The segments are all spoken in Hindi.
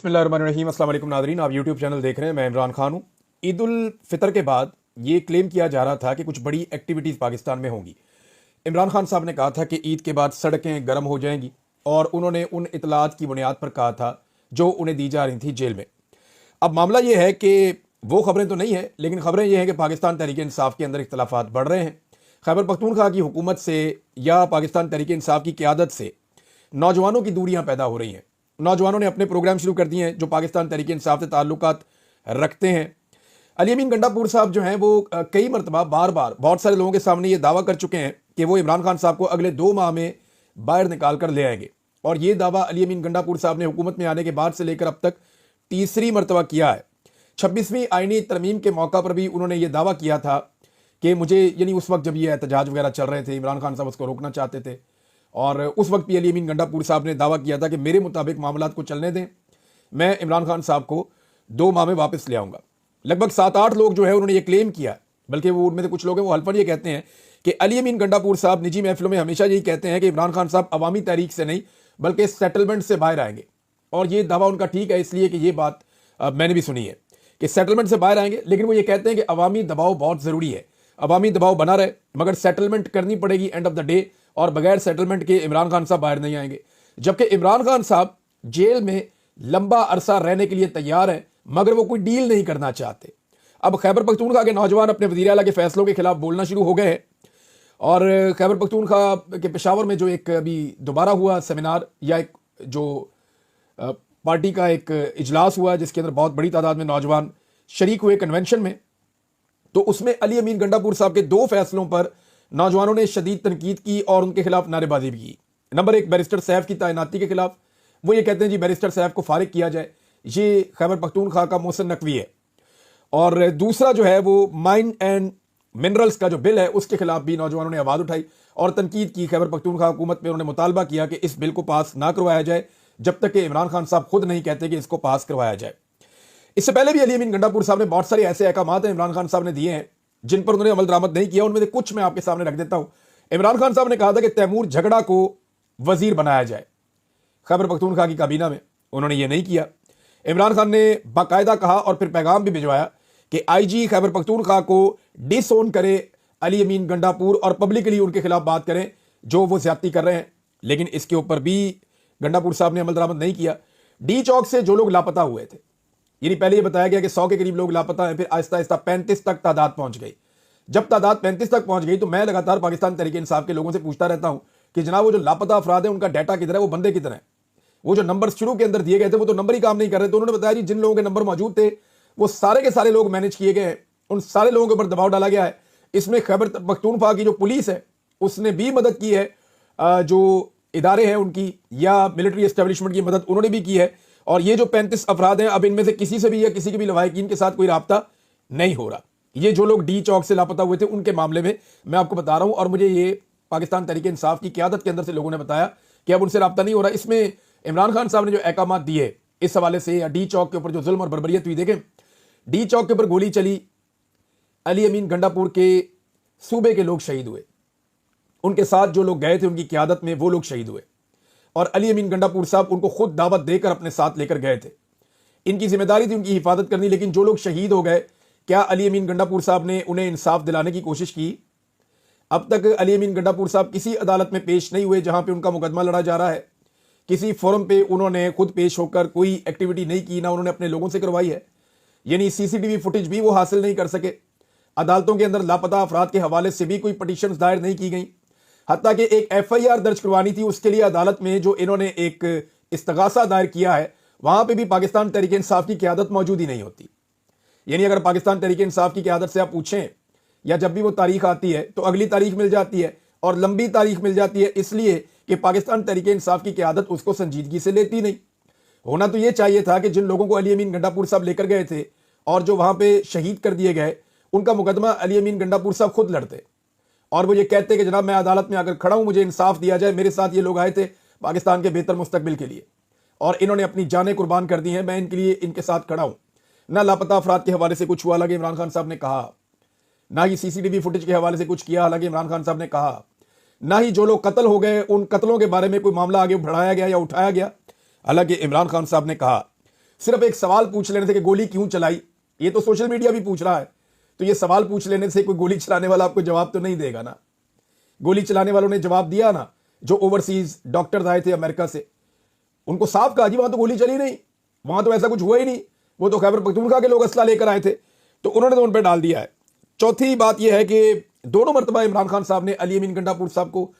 बिस्मिल्लाहिर्रहमानिर्रहीम। अस्सलाम वालेकुम नाज़रीन, आप यूट्यूब चैनल देख रहे हैं। मैं इमरान खान हूँ। ईद उल फितर के बाद ये क्लेम किया जा रहा था कि कुछ बड़ी एक्टिविटीज़ पाकिस्तान में होंगी। इमरान खान साहब ने कहा था कि ईद के बाद सड़कें गर्म हो जाएंगी और उन्होंने उन इतलात की बुनियाद पर कहा था जो उन्हें दी जा रही थी जेल में। अब मामला ये है कि वो खबरें तो नहीं है, लेकिन खबरें ये हैं कि पाकिस्तान तहरीक इंसाफ के अंदर इख्तलाफात बढ़ रहे हैं। खैबर पख्तूनख्वा की हुकूमत से या पाकिस्तान तहरीक इंसाफ की क़यादत से नौजवानों की दूरियां पैदा हो रही हैं। नौजवानों ने अपने प्रोग्राम शुरू कर दिए हैं जो पाकिस्तान तहरीक इंसाफ से ताल्लुकात रखते हैं। अली अमीन गंडापुर साहब जो हैं वो कई मरतबा बार बार बहुत सारे लोगों के सामने ये दावा कर चुके हैं कि वो इमरान खान साहब को अगले 2 माह में बाहर निकाल कर ले आएंगे। और ये दावा अली अमीन गंडापुर साहब ने हुकूमत में आने के बाद से लेकर अब तक तीसरी मरतबा किया है। 26वीं आईनी तरमीम के मौका पर भी उन्होंने ये दावा किया था कि मुझे, यानी उस वक्त जब ये एहतजाज वगैरह चल रहे थे, इमरान खान साहब उसको रोकना चाहते थे, और उस वक्त भी अली अमीन गंडापुर साहब ने दावा किया था कि मेरे मुताबिक मामलात को चलने दें, मैं इमरान खान साहब को 2 माह में वापस ले आऊँगा। लगभग 7-8 लोग जो है उन्होंने ये क्लेम किया, बल्कि वो उनमें से कुछ लोग हैं वो हल्फन ये कहते हैं कि अली अमीन गंडापुर साहब निजी महफिलों में हमेशा यही कहते हैं कि इमरान खान साहब अवामी तहरीक से नहीं बल्कि सेटलमेंट से बाहर आएंगे। और ये दावा उनका ठीक है, इसलिए कि ये बात मैंने भी सुनी है कि सेटलमेंट से बाहर आएंगे, लेकिन वो ये कहते हैं कि अवामी दबाव बहुत ज़रूरी है, अवामी दबाव बना रहे, मगर सेटलमेंट करनी पड़ेगी एंड ऑफ द डे, और बगैर सेटलमेंट के इमरान खान साहब बाहर नहीं आएंगे। जबकि इमरान खान साहब जेल में लंबा अरसा रहने के लिए तैयार हैं, मगर वो कोई डील नहीं करना चाहते। अब खैबर पख्तूनख्वा के नौजवान अपने वज़ीर आला के फैसलों के खिलाफ बोलना शुरू हो गए हैं। और खैबर पख्तूनख्वा के पेशावर में जो एक अभी दोबारा हुआ सेमिनार या एक जो पार्टी का एक इजलास हुआ जिसके अंदर बहुत बड़ी तादाद में नौजवान शरीक हुए कन्वेंशन में, तो उसमें अली अमीन गंडापुर साहब के 2 फैसलों पर नौजवानों ने शदीद तनकीद की और उनके खिलाफ नारेबाजी भी की। नंबर 1, बैरिस्टर सैफ की तैनाती के खिलाफ। वो ये कहते हैं जी बैरिस्टर सैफ को फारिग किया जाए, ये खैबर पख्तूनख्वा का मोहसिन नकवी है। और दूसरा जो है वो माइन एंड मिनरल्स का जो बिल है उसके खिलाफ भी नौजवानों ने आवाज़ उठाई और तनकीद की। खैबर पख्तूनख्वा हुकूमत में उन्होंने मुतालबा किया कि इस बिल को पास ना करवाया जाए जब तक कि इमरान खान साहब खुद नहीं कहते कि इसको पास करवाया जाए। इससे पहले भी अली अमीन गंडापुर साहब ने बहुत सारे ऐसे अहकामात इमरान खान साहब ने दिए हैं जिन पर उन्होंने अमल दरामद नहीं किया। उनमें से कुछ मैं आपके सामने रख देता हूं। इमरान खान साहब ने कहा था कि तैमूर झगड़ा को वजीर बनाया जाए। खैबर पख्तूनख्वा की काबीना में उन्होंने ये नहीं किया। इमरान खान ने बाकायदा कहा और फिर पैगाम भी भिजवाया कि आईजी खैबर पख्तूनख्वा को डिसोन करे अली अमीन गंडापुर और पब्लिकली उनके खिलाफ बात करें जो वो ज्यादती कर रहे हैं। लेकिन इसके ऊपर भी गंडापुर साहब ने अमल दरामद नहीं किया। डी चौक से जो लोग लापता हुए थे, यानी पहले ये बताया गया कि 100 के करीब लोग लापता हैं, फिर आहिस्ता आहिस्ता 35 तक तादाद पहुंच गई। जब तादाद 35 तक पहुंच गई तो मैं लगातार पाकिस्तान तहरीक इंसाफ के लोगों से पूछता रहता हूं कि जनाब वो जो लापता अफराद है उनका डाटा किधर है, वो बंदे किधर हैं। वो जो नंबर शुरू के अंदर दिए गए थे वो तो नंबर ही काम नहीं कर रहे। तो उन्होंने बताया जी जिन लोगों के नंबर मौजूद थे वो सारे के सारे लोग मैनेज किए गए हैं, उन सारे लोगों के ऊपर दबाव डाला गया है। इसमें खैबर पख्तूनख्वा की जो पुलिस है उसने भी मदद की है, जो इदारे हैं उनकी या मिलिट्री एस्टेब्लिशमेंट की मदद उन्होंने भी की है। और ये जो 35 अफराद हैं, अब इनमें से किसी से भी या किसी के भी लवाहिकीन के साथ कोई राब्ता नहीं हो रहा। ये जो लोग डी चौक से लापता हुए थे उनके मामले में मैं आपको बता रहा हूं, और मुझे ये पाकिस्तान तहरीक इंसाफ की क़यादत के अंदर से लोगों ने बताया कि अब उनसे राब्ता नहीं हो रहा। इसमें इमरान खान साहब ने जो अहकाम दिए इस हवाले से, या डी चौक के ऊपर जो जुल्म और बर्बरियत हुई, देखें डी चौक के ऊपर गोली चली, अली अमीन गंडापुर के सूबे के लोग शहीद हुए, उनके साथ जो लोग गए थे उनकी क़यादत में वो लोग शहीद हुए, और अली अमीन गंडापुर साहब उनको खुद दावत देकर अपने साथ लेकर गए थे। इनकी जिम्मेदारी थी उनकी हिफाजत करनी। लेकिन जो लोग शहीद हो गए, क्या अली अमीन गंडापुर साहब ने उन्हें इंसाफ दिलाने की कोशिश की? अब तक अली अमीन गंडापुर साहब किसी अदालत में पेश नहीं हुए जहां पे उनका मुकदमा लड़ा जा रहा है। किसी फोरम पे उन्होंने खुद पेश होकर कोई एक्टिविटी नहीं की, ना उन्होंने अपने लोगों से करवाई है। यानी सीसीटीवी फुटेज भी वो हासिल नहीं कर सके। अदालतों के अंदर लापता अफराद के हवाले से भी कोई पटिशन दायर नहीं की गई। हत्ता कि एक FIR दर्ज करवानी थी, उसके लिए अदालत में जो इन्होंने एक इस्तगासा दायर किया है वहां पे भी पाकिस्तान तहरीक इंसाफ की क़यादत मौजूद ही नहीं होती। यानी अगर पाकिस्तान तहरीक इंसाफ की क़यादत से आप पूछें या जब भी वो तारीख आती है तो अगली तारीख मिल जाती है और लंबी तारीख मिल जाती है, इसलिए कि पाकिस्तान तहरीक इंसाफ की क़यादत उसको संजीदगी से लेती नहीं। होना तो ये चाहिए था कि जिन लोगों को अली अमीन गंडापुर साहब लेकर गए थे और जो वहां पर शहीद कर दिए गए, उनका मुकदमा अली अमीन गंडापुर साहब खुद लड़ते और वो ये कहते कि जनाब मैं अदालत में आकर खड़ा हूं, मुझे इंसाफ दिया जाए, मेरे साथ ये लोग आए थे पाकिस्तान के बेहतर मुस्तकबिल के लिए और इन्होंने अपनी जानें कुर्बान कर दी हैं, मैं इनके लिए इनके साथ खड़ा हूं। ना लापता अफराद के हवाले से कुछ हुआ, हालांकि इमरान खान साहब ने कहा, ना ही सीसीटीवी फुटेज के हवाले से कुछ किया, हालांकि इमरान खान साहब ने कहा, ना ही जो लोग कत्ल हो गए उन कत्लों के बारे में कोई मामला आगे बढ़ाया गया या उठाया गया, हालांकि इमरान खान साहब ने कहा। सिर्फ एक सवाल पूछ लेने से कि गोली क्यों चलाई, ये तो सोशल मीडिया भी पूछ रहा है, तो ये सवाल पूछ लेने से कोई गोली चलाने वाला आपको जवाब तो नहीं देगा ना। गोली चलाने वालों ने जवाब दिया ना, जो ओवरसीज डॉक्टर्स आए थे अमेरिका से, उनको साफ कहा जी वहां तो गोली चली नहीं, वहां तो ऐसा कुछ हुआ ही नहीं, वो तो खैबर पख्तूनख्वा के लोग असला लेकर आए थे, तो उन्होंने तो उन पर डाल दिया है। चौथी बात यह है कि दोनों मरतबा इमरान खान साहब ने अली अमीन गंडापुर साहब को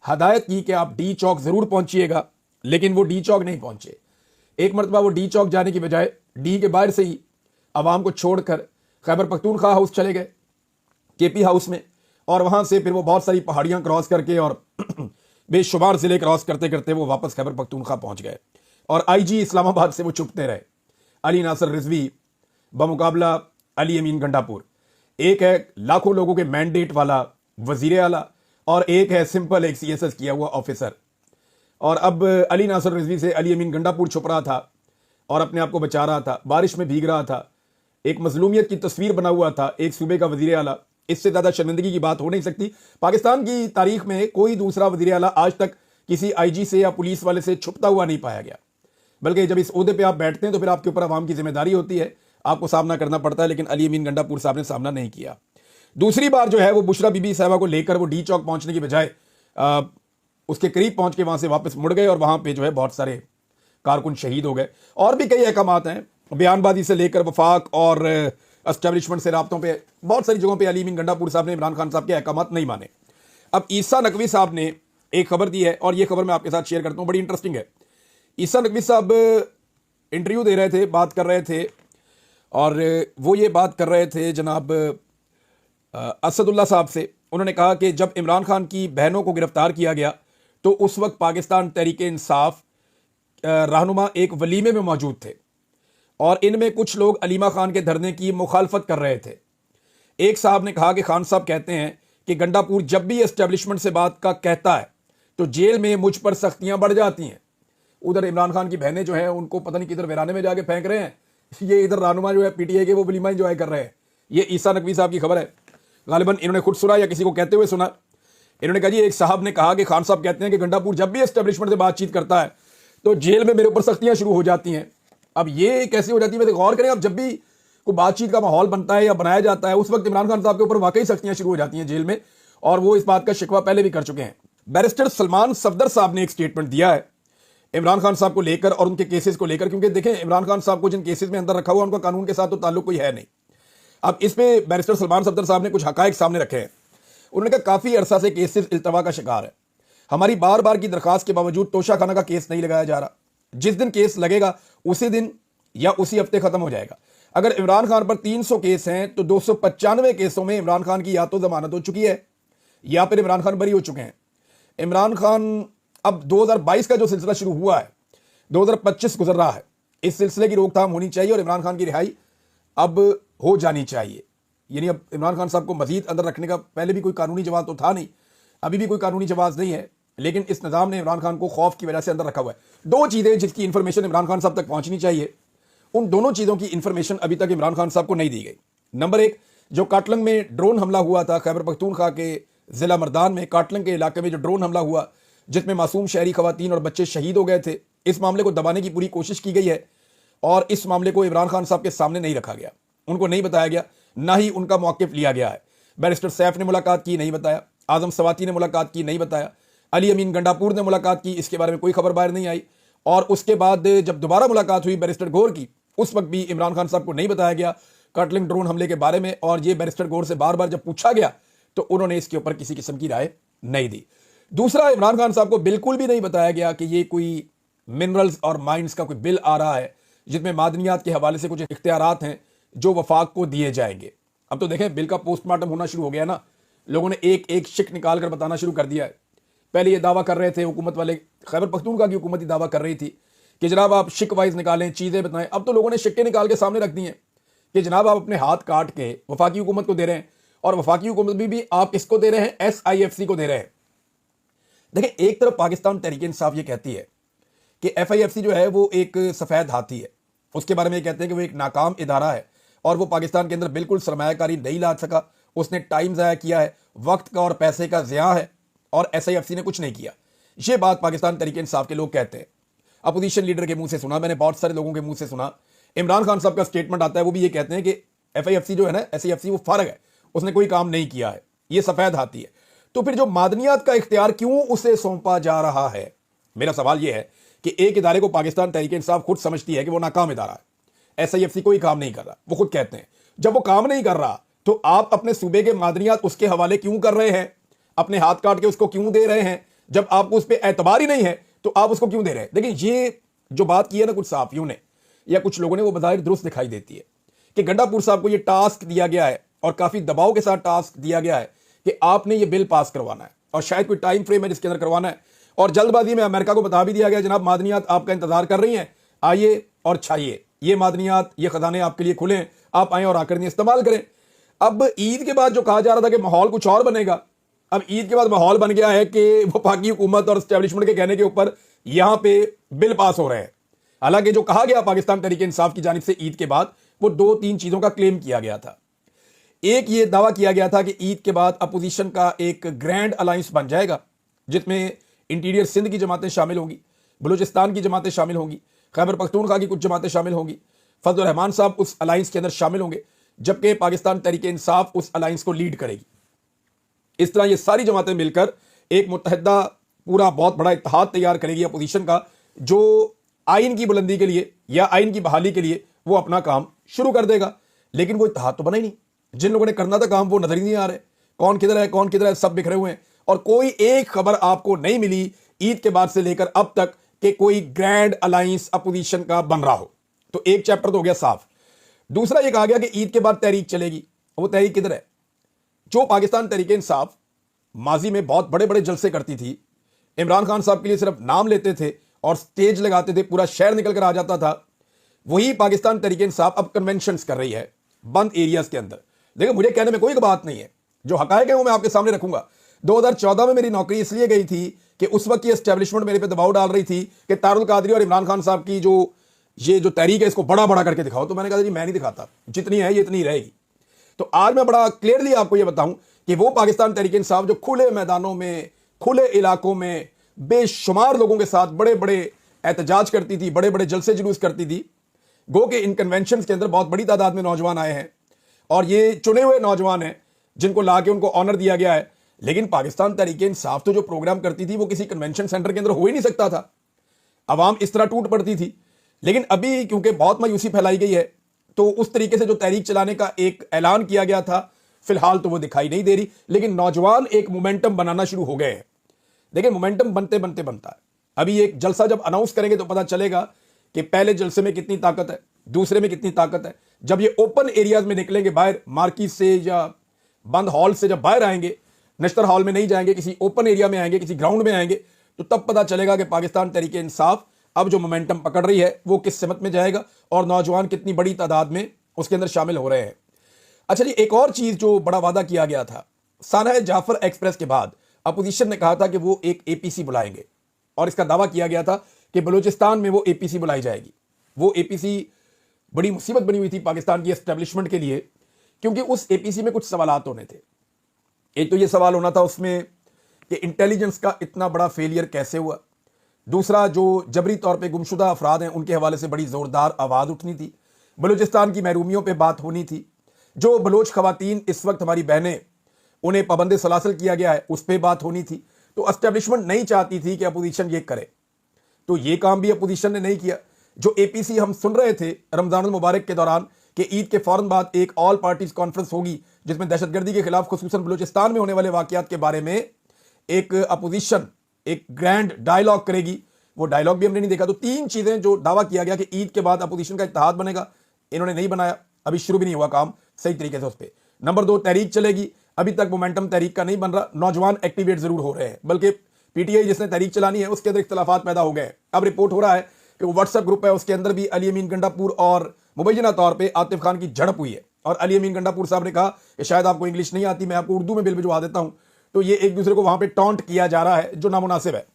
हदायत की कि आप डी चौक जरूर पहुंचिएगा, लेकिन वो डी चौक नहीं पहुंचे। एक मरतबा वो डी चौक जाने की बजाय डी के बाहर से ही आवाम को छोड़कर खैबर पख्तूनख्वा हाउस चले गए, केपी हाउस में, और वहां से फिर वो बहुत सारी पहाड़ियां क्रॉस करके और बेशुमार जिले क्रॉस करते करते वो वापस खैबर पख्तूनख्वा पहुंच गए। और आईजी इस्लामाबाद से वो छुपते रहे। अली नासर रिजवी बमुकाबला अली अमीन गंडापुर, एक है लाखों लोगों के मैंडेट वाला वजीर आला और एक है सिंपल एक सीएसएस किया हुआ ऑफिसर। और अब अली नासर रिजवी से अली अमीन गंडापुर छुप रहा था और अपने आप को बचा रहा था, बारिश में भीग रहा था, एक मजलूमियत की तस्वीर बना हुआ था एक सूबे का वजीर आला। इससे ज्यादा शर्मिंदगी की बात हो नहीं सकती। पाकिस्तान की तारीख में कोई दूसरा वजीर आला आज तक किसी आईजी से या पुलिस वाले से छुपता हुआ नहीं पाया गया, बल्कि जब इस ओहदे पे आप बैठते हैं तो फिर आपके ऊपर आवाम की जिम्मेदारी होती है, आपको सामना करना पड़ता है, लेकिन अली अमीन गंडापुर साहब ने सामना नहीं किया। दूसरी बार जो है वो बुशरा बीबी साहबा को लेकर वो डी चौक पहुंचने की बजाय उसके करीब पहुंच के वहां से वापस मुड़ गए और वहां पे जो है बहुत सारे कारकुन शहीद हो गए। और भी कई अहकामात हैं, बयानबाजी से लेकर वफाक और एस्टेब्लिशमेंट से राब्तों पे बहुत सारी जगहों पे अली अमीन गंडापुर साहब ने इमरान खान साहब के अहकामात नहीं माने। अब ईसा नकवी साहब ने एक खबर दी है और ये खबर मैं आपके साथ शेयर करता हूं, बड़ी इंटरेस्टिंग है। ईसा नकवी साहब इंटरव्यू दे रहे थे, बात कर रहे थे, और वो ये बात कर रहे थे जनाब असदुल्ला साहब से। उन्होंने कहा कि जब इमरान खान की बहनों को गिरफ्तार किया गया तो उस वक्त पाकिस्तान तहरीक इंसाफ रहनुमा एक वलीमे में मौजूद थे और इनमें कुछ लोग अलीमा खान के धरने की मुखालफत कर रहे थे। एक साहब ने कहा कि खान साहब कहते हैं कि गंडापुर जब भी एस्टेब्लिशमेंट से बात का कहता है तो जेल में मुझ पर सख्तियां बढ़ जाती हैं। उधर इमरान खान की बहनें जो हैं उनको पता नहीं किधर वीराने में जाके फेंक रहे हैं, ये इधर रहनुमा जो है पीटीआई के वो वलीमा एंजॉय कर रहे हैं। ये ईसा नकवी साहब की खबर है, गालिबन इन्होंने खुद सुना या किसी को कहते हुए सुना। इन्होंने कहा जी एक साहब ने कहा कि खान साहब कहते हैं कि गंडापुर जब भी एस्टेब्लिशमेंट से बातचीत करता है तो जेल में मेरे ऊपर सख्तियां शुरू हो जाती हैं। अब ये कैसे हो जाती है, गौर करें। अब जब भी कोई बातचीत का माहौल बनता है या बनाया जाता है उस वक्त इमरान खान साहब के ऊपर वाकई सख्तियां शुरू हो जाती हैं जेल में, और वो इस बात का शिकवा पहले भी कर चुके हैं। बैरिस्टर सलमान सफदर साहब ने एक स्टेटमेंट दिया है इमरान खान साहब को लेकर और उनके केसेस को लेकर, क्योंकि देखें इमरान खान साहब को जिन केसेस में अंदर रखा हुआ उनका कानून के साथ तो ताल्लुक कोई है नहीं। अब इस पे बैरिस्टर सलमान सफदर साहब ने कुछ हकायक सामने रखे हैं। उन्होंने कहा काफी अरसा से केसेस इल्तवा का शिकार है, हमारी बार बार की दरखास्त के बावजूद तोशा खाना का केस नहीं लगाया जा रहा। जिस दिन केस लगेगा उसी दिन या उसी हफ्ते खत्म हो जाएगा। अगर इमरान खान पर 300 केस हैं तो 295 केसों में इमरान खान की या तो जमानत हो चुकी है या फिर इमरान खान बरी हो चुके हैं। इमरान खान अब 2022 का जो सिलसिला शुरू हुआ है 2025 गुजर रहा है, इस सिलसिले की रोकथाम होनी चाहिए और इमरान खान की रिहाई अब हो जानी चाहिए। यानी अब इमरान खान साहब को मजीद अंदर रखने का पहले भी कोई कानूनी जवाब तो था नहीं, अभी भी कोई कानूनी जवाब नहीं है, लेकिन इस निज़ाम ने इमरान खान को खौफ की वजह से अंदर रखा हुआ है। दो चीज़ें जिसकी इंफॉर्मेशन इमरान खान साहब तक पहुंचनी चाहिए, उन दोनों चीज़ों की इंफॉर्मेशन अभी तक इमरान खान साहब को नहीं दी गई। नंबर एक, जो काटलंग में ड्रोन हमला हुआ था, खैबर पख्तूनख्वा के जिला मर्दान में काटलंग के इलाके में जो ड्रोन हमला हुआ जिसमें मासूम शहरी खवातीन और बच्चे शहीद हो गए थे, इस मामले को दबाने की पूरी कोशिश की गई है और इस मामले को इमरान खान साहब के सामने नहीं रखा गया, उनको नहीं बताया गया, ना ही उनका मौक़िफ़ लिया गया है। बैरिस्टर सैफ ने मुलाकात की, नहीं बताया। आजम सवाती ने मुलाकात की, नहीं बताया। अली अमीन गंडापुर ने मुलाकात की, इसके बारे में कोई खबर बाहर नहीं आई। और उसके बाद जब दोबारा मुलाकात हुई बैरिस्टर गौर की, उस वक्त भी इमरान खान साहब को नहीं बताया गया काटलिंग ड्रोन हमले के बारे में, और ये बैरिस्टर गौर से बार बार जब पूछा गया तो उन्होंने इसके ऊपर किसी किस्म की राय नहीं दी। दूसरा, इमरान खान साहब को बिल्कुल भी नहीं बताया गया कि ये कोई मिनरल्स और माइंस का कोई बिल आ रहा है जिसमें मादनियात के हवाले से कुछ इख्तियारात हैं जो वफाक को दिए जाएंगे। अब तो देखें बिल का पोस्टमार्टम होना शुरू हो गया ना, लोगों ने एक एक शिक निकाल कर बताना शुरू कर दिया है। पहले ये दावा कर रहे थे हुकूमत वाले, खैबर पख्तूनख्वा की हुकूमत ही दावा कर रही थी कि जनाब आप शिक वाइज निकालें, चीज़ें बताएं। अब तो लोगों ने शिक्के निकाल के सामने रख दी हैं कि जनाब आप अपने हाथ काट के वफाकी हुकूमत को दे रहे हैं, और वफाकी हुकूमत भी आप इसको दे रहे हैं, SIFC को दे रहे हैं। देखें, एक तरफ पाकिस्तान तहरीक इंसाफ ये कहती है कि FIFC जो है वो एक सफ़ेद हाथी है, उसके बारे में कहते हैं कि वो एक नाकाम इदारा है और वो पाकिस्तान के अंदर बिल्कुल सरमायाकारी नहीं ला सका, उसने टाइम ज़ाया किया है, वक्त का और पैसे का ज़िया है, और SIFC ने कुछ नहीं किया। ये बात पाकिस्तान तहरीक इंसाफ के लोग कहते हैं। अपोजिशन लीडर के मुंह से सुना मैंने, बहुत सारे लोगों के मुंह से सुना इमरान खान साहब का स्टेटमेंट आता है, वो भी ये कहते हैं कि FIFC जो है ना, SAFC, वो फारग है, उसने कोई काम नहीं किया है, ये सफेद हाथी है। तो फिर जो मादनियात का इख्तियार क्यों उसे सौंपा जा रहा है? मेरा सवाल यह है कि एक इदारे को पाकिस्तान तहरीक इंसाफ खुद समझती है कि वो नाकाम इदारा है, SIFC कोई काम नहीं कर रहा, वो खुद कहते हैं। जब वो काम नहीं कर रहा तो आप अपने सूबे के मादनियात उसके हवाले क्यों कर रहे हैं? अपने हाथ काट के उसको क्यों दे रहे हैं? जब आपको उस पर एतबार ही नहीं है तो आप उसको क्यों दे रहे हैं? देखिए, ये जो बात की है ना कुछ सहाफियों ने या कुछ लोगों ने, वो बज़ाहिर दुरुस्त दिखाई देती है कि गंडापुर साहब को ये टास्क दिया गया है और काफी दबाव के साथ टास्क दिया गया है कि आपने ये बिल पास करवाना है और शायद कोई टाइम फ्रेम है जिसके अंदर करवाना है। और जल्दबाजी में अमेरिका को बता भी दिया गया, जनाब मादनियात आपका इंतजार कर रही हैं, आइए और छाइए, ये मादनियात, ये खजाने आपके लिए खुले हैं, आप आए और आकर इस्तेमाल करें। अब ईद के बाद जो कहा जा रहा था कि माहौल कुछ और बनेगा, अब ईद के बाद माहौल बन गया है कि वो पाकी हुकूमत और एस्टेब्लिशमेंट के कहने के ऊपर यहां पे बिल पास हो रहे हैं। हालांकि जो कहा गया पाकिस्तान तहरीक इंसाफ की जानिब से ईद के बाद, वो 2-3 चीजों का क्लेम किया गया था। एक ये दावा किया गया था कि ईद के बाद अपोजिशन का एक ग्रैंड अलायंस बन जाएगा जिसमें इंटीरियर सिंध की जमातें शामिल होंगी, बलूचिस्तान की जमातें शामिल होंगी, खैबर पख्तूनख्वा की कुछ जमातें शामिल होंगी, फजल रहमान साहब उस अलायंस के अंदर शामिल होंगे, जबकि पाकिस्तान तहरीक इंसाफ उस अलायंस को लीड करेगी। इस तरह ये सारी जमातें मिलकर एक मुत्तहिदा पूरा बहुत बड़ा इत्तेहाद तैयार करेगी अपोजिशन का, जो आइन की बुलंदी के लिए या आइन की बहाली के लिए वो अपना काम शुरू कर देगा। लेकिन वो इत्तेहाद तो बना ही नहीं, जिन लोगों ने करना था काम वो नजर ही नहीं आ रहे, कौन किधर है कौन किधर है, सब बिखरे हुए हैं और कोई एक खबर आपको नहीं मिली ईद के बाद से लेकर अब तक कि कोई ग्रैंड अलायंस अपोजिशन का बन रहा हो। तो एक चैप्टर तो हो गया साफ। दूसरा ये कहा गया कि ईद के बाद तहरीक चलेगी, वो तहरीक किधर है? जो पाकिस्तान तहरीक इंसाफ माजी में बहुत बड़े बड़े जलसे करती थी, इमरान खान साहब के लिए सिर्फ नाम लेते थे और स्टेज लगाते थे, पूरा शहर निकल कर आ जाता था, वही पाकिस्तान तहरीक इंसाफ अब कन्वेंशंस कर रही है बंद एरियाज के अंदर। देखिए, मुझे कहने में कोई बात नहीं है, जो हकायक है वो मैं आपके सामने रखूंगा। 2014 में मेरी नौकरी इसलिए गई थी कि उस वक्त की एस्टेब्लिशमेंट मेरे पे दबाव डाल रही थी कि तारुल कादरी और इमरान खान साहब की जो तहरीक है इसको बड़ा बड़ा करके दिखाओ। तो मैंने कहा जी मैं नहीं दिखाता, जितनी है ये इतनी रहेगी। तो आज मैं बड़ा क्लियरली आपको ये बताऊं कि वो पाकिस्तान तहरीक इंसाफ जो खुले मैदानों में, खुले इलाकों में बेशुमार लोगों के साथ बड़े बड़े एहतजाज करती थी, बड़े बड़े जलसे जुलूस करती थी, गो के इन कन्वेंशन के अंदर बहुत बड़ी तादाद में नौजवान आए हैं और ये चुने हुए नौजवान हैं जिनको ला के उनको ऑनर दिया गया है। लेकिन पाकिस्तान तहरीक इंसाफ तो जो प्रोग्राम करती थी वो किसी कन्वेंशन सेंटर के अंदर हो ही नहीं सकता था, अवाम इस तरह टूट पड़ती थी। लेकिन अभी क्योंकि बहुत मायूसी फैलाई गई है तो उस तरीके से जो तहरीक चलाने का एक ऐलान किया गया था, फिलहाल तो वो दिखाई नहीं दे रही। लेकिन नौजवान एक मोमेंटम बनाना शुरू हो गए हैं। देखिए, मोमेंटम बनते बनते बनता है। अभी एक जलसा जब अनाउंस करेंगे तो पता चलेगा कि पहले जलसे में कितनी ताकत है, दूसरे में कितनी ताकत है। जब ये ओपन एरियाज में निकलेंगे, बाहर मार्किट से या बंद हॉल से जब बाहर आएंगे, नश्तर हॉल में नहीं जाएंगे, किसी ओपन एरिया में आएंगे, किसी ग्राउंड में आएंगे, तो तब पता चलेगा कि पाकिस्तान तहरीक इंसाफ अब जो मोमेंटम पकड़ रही है वो किस सिमत में जाएगा और नौजवान कितनी बड़ी तादाद में उसके अंदर शामिल हो रहे हैं। अच्छा जी, एक और चीज जो बड़ा वादा किया गया था, साना जाफर एक्सप्रेस के बाद अपोजिशन ने कहा था कि वो एक APC बुलाएंगे और इसका दावा किया गया था कि बलूचिस्तान में वो APC बुलाई जाएगी। वो APC बड़ी मुसीबत बनी हुई थी पाकिस्तान की एस्टेब्लिशमेंट के लिए, क्योंकि उस APC में कुछ सवालात होने थे। एक तो ये सवाल होना था उसमें कि इंटेलिजेंस का इतना बड़ा फेलियर कैसे हुआ। दूसरा, जो जबरी तौर पे गुमशुदा अफराद हैं उनके हवाले से बड़ी ज़ोरदार आवाज़ उठनी थी। बलूचिस्तान की महरूमियों पे बात होनी थी। जो बलोच खवातीन इस वक्त हमारी बहनें, उन्हें पाबंद सलासल किया गया है, उस पर बात होनी थी। तो एस्टेब्लिशमेंट नहीं चाहती थी कि अपोजिशन ये करे, तो ये काम भी अपोजिशन ने नहीं किया। जो APC हम सुन रहे थे रमजान मुबारक के दौरान कि ईद के फौरन बाद एक ऑल पार्टीज कॉन्फ्रेंस होगी जिसमें दहशतगर्दी के खिलाफ खुसूसन बलूचिस्तान में होने वाले वाकयात के बारे में एक अपोजिशन एक ग्रैंड डायलॉग करेगी, वो डायलॉग भी हमने नहीं देखा। तो 3 चीजें जो दावा किया गया कि ईद के बाद अपोजिशन का इत्तेहाद बनेगा, इन्होंने नहीं बनाया, अभी शुरू भी नहीं हुआ काम सही तरीके से उस पर। नंबर 2, तहरीक चलेगी, अभी तक मोमेंटम तहरीक का नहीं बन रहा, नौजवान एक्टिवेट जरूर हो रहे हैं, बल्कि PTI जिसने तहरीक चलानी है उसके अंदर इख्तलाफात पैदा हो गए। अब रिपोर्ट हो रहा है कि वो व्हाट्सएप ग्रुप है उसके अंदर भी अली अमीन गंडापुर और मुबैना तौर पे आतिफ खान की झड़प हुई है और अली अमीन गंडापुर साहब ने कहा कि शायद आपको इंग्लिश नहीं आती, मैं आपको उर्दू में बिल भिजवा देता हूं। तो ये एक दूसरे को वहां पे टॉन्ट किया जा रहा है जो नामुनासिब है।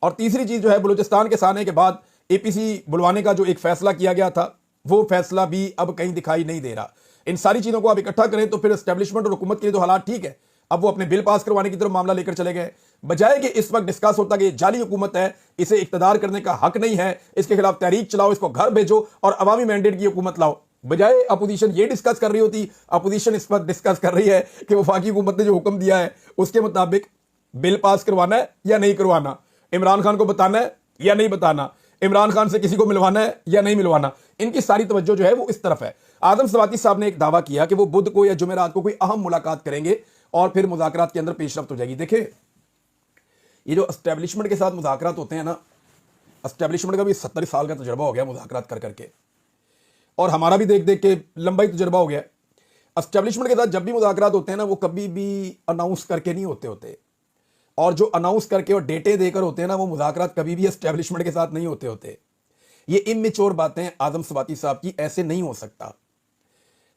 और तीसरी चीज जो है, बलूचिस्तान के साने के बाद APC बुलवाने का जो एक फैसला किया गया था वो फैसला भी अब कहीं दिखाई नहीं दे रहा। इन सारी चीजों को आप इकट्ठा करें तो फिर एस्टेब्लिशमेंट और हुकूमत के लिए तो हालात ठीक है। अब वो अपने बिल पास करवाने की तरफ मामला लेकर चले गए, बजाय कि इस वक्त डिस्कस होता कि ये जाली हुकूमत है, इसे इख्तियार करने का हक नहीं है, इसके खिलाफ तहरीक चलाओ, इसको घर भेजो और अवामी मैंडेट की हुकूमत लाओ, बजाय अपोजिशन ये डिस्कस कर रही होती, अपोजिशन इस वक्त डिस्कस कर रही है कि वफाकी हुकूमत ने जो हुक्म दिया है उसके मुताबिक बिल पास करवाना है या नहीं करवाना, इमरान खान को बताना है या नहीं बताना, इमरान खान से किसी को मिलवाना है या नहीं मिलवाना। इनकी सारी तवज्जो जो है वो इस तरफ है। आदम सवाती साहब ने एक दावा किया कि वो बुध को या जुमेरात को कोई अहम मुलाकात करेंगे और फिर मुज़ाकरात के अंदर पेशरफ्त हो जाएगी। देखिए, ये जो एस्टेब्लिशमेंट के साथ मुज़ाकरात होते हैं ना, एस्टेब्लिशमेंट का भी 70 साल का तजुर्बा हो गया मुज़ाकरात कर करके, और हमारा भी देख देख के लंबा ही तजुर्बा हो गया। एस्टेब्लिशमेंट के साथ जब भी मुज़ाकरात होते हैं ना, वो कभी भी अनाउंस करके नहीं होते, और जो अनाउंस करके और डेटे देकर होते हैं ना, वो मुज़ाकरात कभी भी एस्टेब्लिशमेंट के साथ नहीं होते। ये इमेच्योर बातें आदम सवाती साहब की, ऐसे नहीं हो सकता।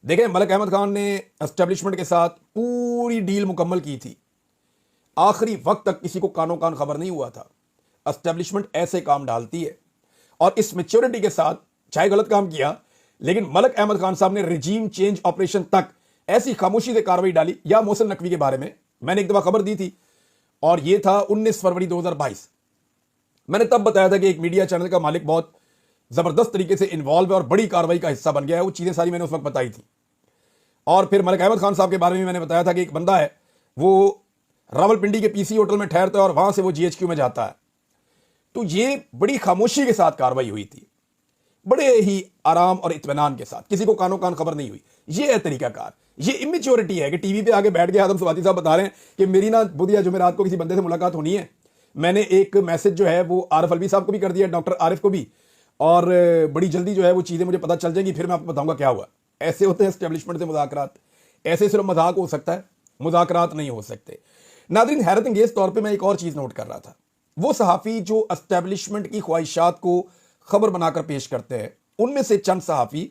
देखें, मलिक अहमद खान ने एस्टेब्लिशमेंट के साथ पूरी डील मुकम्मल की थी, आखिरी वक्त तक किसी को कानो कान खबर नहीं हुआ था। एस्टेब्लिशमेंट ऐसे काम डालती है, और इस मेच्योरिटी के साथ चाहे गलत काम किया, लेकिन मलिक अहमद खान साहब ने रिजीम चेंज ऑपरेशन तक ऐसी खामोशी से कार्रवाई डाली। या मोहसिन नकवी के बारे में मैंने एक दफा खबर दी थी, और यह था 19 फरवरी 2022। मैंने तब बताया था कि एक मीडिया चैनल का मालिक बहुत जबरदस्त तरीके से इन्वॉल्व है और बड़ी कार्रवाई का हिस्सा बन गया है। वो चीजें सारी मैंने उस वक्त बताई थी। और फिर मलिक अहमद खान साहब के बारे में मैंने बताया था कि एक बंदा है, वो रावलपिंडी के पीसी होटल में ठहरता है और वहां से वो जीएचक्यू में जाता है। तो ये बड़ी खामोशी के साथ कार्रवाई हुई थी, बड़े ही आराम और इत्मीनान के साथ, किसी को कानो कान खबर नहीं हुई। ये है तरीकाकार। ये इमेच्योरिटी है कि टीवी पे आगे बैठ गए आदम सवाती साहब बता रहे हैं कि मेरी ना बुध या जुमेरात को किसी बंदे से मुलाकात होनी है। मैंने एक मैसेज जो है वो आरिफ अलवी साहब को भी कर दिया, डॉक्टर आरिफ को भी, और बड़ी जल्दी जो है वो चीज़ें मुझे पता चल जाएंगी, फिर मैं आपको बताऊंगा क्या हुआ। ऐसे होते हैं एस्टेब्लिशमेंट से मुज़ाकरात, ऐसे सिर्फ मजाक हो सकता है, मुज़ाकरात नहीं हो सकते। नाज़रीन, हैरत अंगेज तौर पर मैं एक और चीज़ नोट कर रहा था। वो सहाफ़ी जो एस्टेब्लिशमेंट की ख्वाहिशात को खबर बनाकर पेश करते हैं, उनमें से चंद सहाफ़ी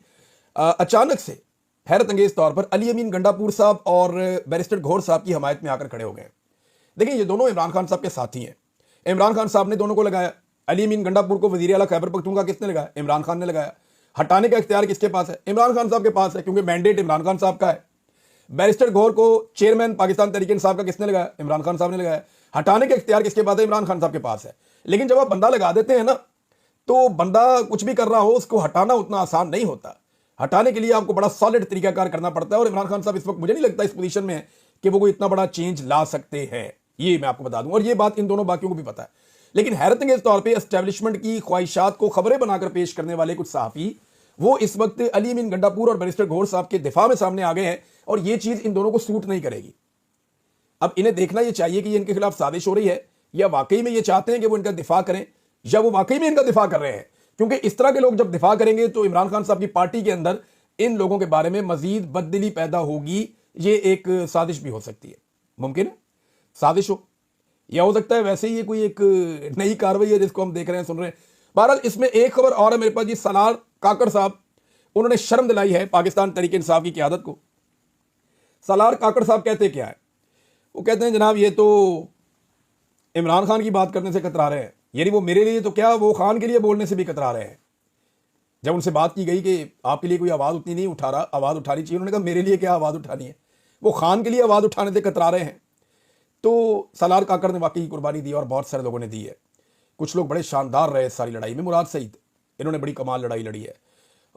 अचानक से हैरत अंगेज तौर पर अली अमीन गंडापुर साहब और बैरिस्टर घोर साहब की हमायत में आकर खड़े हो गए। देखिए, ये दोनों इमरान खान साहब के साथी हैं। इमरान खान साहब ने दोनों को लगाया। अली अमीन गंडापुर को वज़ीर आला खैबर पख्तूनख्वा किसने लगाया? इमरान खान ने लगाया। हटाने का इख्तियार किसके पास है? इमरान खान साहब के पास है, क्योंकि मैंडेट इमरान खान साहब का है। बैरिस्टर घोर को चेयरमैन पाकिस्तान तहरीक इंसाफ का किसने लगाया? इमरान खान साहब ने लगाया। हटाने का इख्तियार किसके पास है? इमरान खान साहब के पास है। लेकिन जब आप बंदा लगा देते हैं ना, तो बंदा कुछ भी कर रहा हो, उसको हटाना उतना आसान नहीं होता। हटाने के लिए आपको बड़ा सॉलिड तरीकाकार करना पड़ता है, और इमरान खान साहब इस वक्त मुझे नहीं लगता इस पोजीशन में है कि वो कोई इतना बड़ा चेंज ला सकते हैं। ये मैं आपको बता दूं, और ये बात इन दोनों बाकियों को भी पता है। लेकिन हैरत अंगेज तौर पे एस्टेब्लिशमेंट की ख्वाहिशात को खबरें बनाकर पेश करने वाले कुछ सहाफ़ी, वो इस वक्त अली अमीन गंडापुर और बैरिस्टर घोर साहब के दिफा में सामने आ गए हैं, और ये चीज़ इन दोनों को सूट नहीं करेगी। अब इन्हें देखना ये चाहिए कि ये इनके खिलाफ साजिश हो रही है, या वाकई में ये चाहते हैं कि वो इनका दिफा करें, या वो वाकई में इनका दिफा कर रहे हैं। क्योंकि इस तरह के लोग जब दिफा करेंगे तो इमरान खान साहब की पार्टी के अंदर इन लोगों के बारे में मजीद बददिली पैदा होगी। ये एक साजिश भी हो सकती है, मुमकिन है साजिश हो, या हो सकता है वैसे ही ये कोई एक नई कार्रवाई है जिसको हम देख रहे हैं, सुन रहे हैं। बहरहाल, इसमें एक खबर और है मेरे पास जी। सलार काकड़ साहब, उन्होंने शर्म दिलाई है पाकिस्तान तहरीक इंसाफ की क़यादत को। सलार काकड़ साहब कहते क्या है? वो कहते हैं, जनाब ये तो इमरान खान की बात करने से कतरा रहे हैं, यानी वो मेरे लिए तो क्या, वो खान के लिए बोलने से भी कतरा रहे हैं। जब उनसे बात की गई कि आपके लिए कोई आवाज़ उतनी नहीं उठा रहा, आवाज़ उठानी चाहिए, उन्होंने कहा मेरे लिए क्या आवाज़ उठानी है, वो खान के लिए आवाज़ उठाने से कतरा रहे हैं। तो सलार काकड़ ने वाकई कुर्बानी दी, और बहुत सारे लोगों ने दी है। कुछ लोग बड़े शानदार रहे इस सारी लड़ाई में। मुराद सईद, इन्होंने बड़ी कमाल लड़ाई लड़ी है।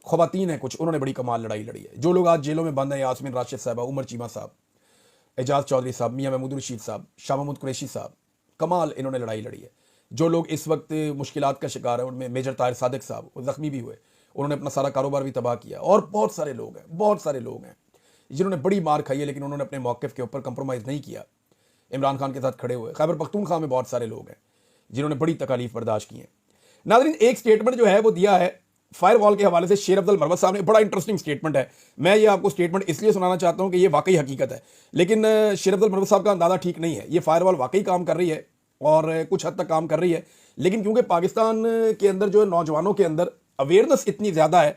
ख़वातीन हैं कुछ, उन्होंने बड़ी कमाल लड़ाई लड़ी है। जो लोग आज जेलों में बंद हैं, यास्मीन राशिद साहबा, उमर चीमा साहब, एजाज चौधरी साहब, मियाँ महमूद रशीद साहब, शाह महमूद कुरैशी साहब, कमाल इन्होंने लड़ाई लड़ी है। जो लोग इस वक्त मुश्किलात का शिकार है, उनमें मेजर ताहिर सादिक साहब, वो ज़ख्मी भी हुए, उन्होंने अपना सारा कारोबार भी तबाह किया। और बहुत सारे लोग हैं, बहुत सारे लोग हैं जिन्होंने बड़ी मार खाई है, लेकिन उन्होंने अपने मौक़िफ़ के ऊपर कंप्रोमाइज़ नहीं किया, इमरान खान के साथ खड़े हुए। खैबर पख्तूनख्वा में बहुत सारे लोग हैं जिन्होंने बड़ी तकालीफ बर्दाश्त की हैं। नाज़रीन, एक स्टेटमेंट जो है वो दिया है फायर वॉल के हवाले से शेर अब्दुल मरवत साहब ने। बड़ा इंटरेस्टिंग स्टेटमेंट है। मैं ये आपको स्टेटमेंट इसलिए सुनाना चाहता हूँ कि ये वाकई हकीकत है, लेकिन शेर अब्दुल मरवत साहब का अंदाज़ा ठीक नहीं है। ये फायर वॉल वाकई काम कर रही है, और कुछ हद तक काम कर रही है, लेकिन क्योंकि पाकिस्तान के अंदर जो है नौजवानों के अंदर अवेयरनेस इतनी ज़्यादा है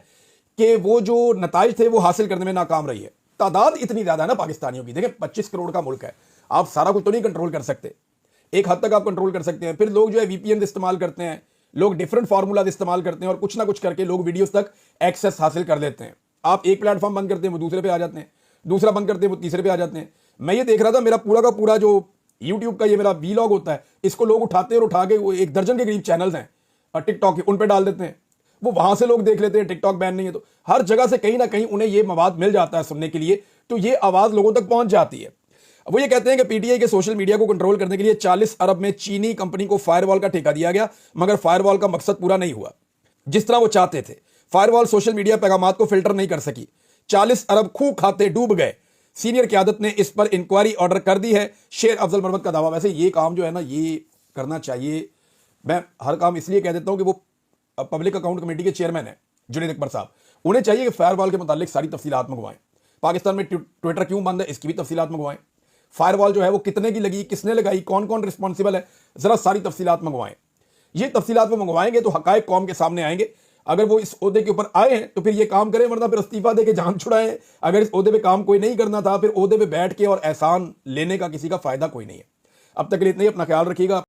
कि वो जो नताइज थे वो हासिल करने में नाकाम रही है। तादाद इतनी ज़्यादा है ना पाकिस्तानियों की। देखिए, 25 करोड़ का मुल्क है, आप सारा कुछ तो नहीं कंट्रोल कर सकते, एक हद तक आप कंट्रोल कर सकते हैं। फिर लोग जो है VPN इस्तेमाल करते हैं, लोग डिफरेंट फार्मूलाज इस्तेमाल करते हैं, और कुछ ना कुछ करके लोग वीडियोस तक एक्सेस हासिल कर लेते हैं। आप एक प्लेटफॉर्म बंद करते हैं, वो दूसरे पे आ जाते हैं, दूसरा बंद करते हैं, वो तीसरे पे आ जाते हैं। मैं ये देख रहा था, मेरा पूरा का पूरा जो यूट्यूब का ये मेरा वीलॉग होता है, इसको लोग उठाते हैं और उठा के वो 1 दर्जन के करीब चैनल्स हैं और टिकटॉक के, उन पे डाल देते हैं, वो वहां से लोग देख लेते हैं। टिकटॉक बैन नहीं है तो हर जगह से कहीं ना कहीं उन्हें ये मवाद मिल जाता है सुनने के लिए, तो ये आवाज लोगों तक पहुंच जाती है। वो ये कहते हैं कि पीटीआई के सोशल मीडिया को कंट्रोल करने के लिए 40 अरब में चीनी कंपनी को फायरवॉल का ठेका दिया गया, मगर फायरवॉल का मकसद पूरा नहीं हुआ जिस तरह वो चाहते थे। फायरवॉल सोशल मीडिया पैगामात को फिल्टर नहीं कर सकी, 40 अरब खूह खाते डूब गए। सीनियर क़यादत ने इस पर इंक्वायरी ऑर्डर कर दी है, शेर अफजल मरवत का दावा। वैसे ये काम जो है ना, ये करना चाहिए। मैं हर काम इसलिए कह देता हूं कि वो पब्लिक अकाउंट कमेटी के चेयरमैन है जुनैद अकबर साहब, उन्हें चाहिए कि फायरवॉल के मुतालिक सारी तफसीलात मंगवाएं। पाकिस्तान में ट्विटर क्यों बंद है, इसकी भी तफसीलात मंगवाएं। फायरवॉल जो है वो कितने की लगी, किसने लगाई, कौन कौन रिस्पॉन्सिबल है, जरा सारी तफसीलात मंगवाएं। ये तफसीलात वो मंगवाएंगे तो हकायक कौम के सामने आएंगे। अगर वो इस ओहदे के ऊपर आए हैं तो फिर ये काम करें, वरना फिर इस्तीफा दे के जान छुड़ाएं। अगर इस ओहदे पे काम कोई नहीं करना था, फिर ओहदे पे बैठ के और एहसान लेने का किसी का फायदा कोई नहीं है। अब तक के लिए इतना ही, अपना ख्याल रखिएगा।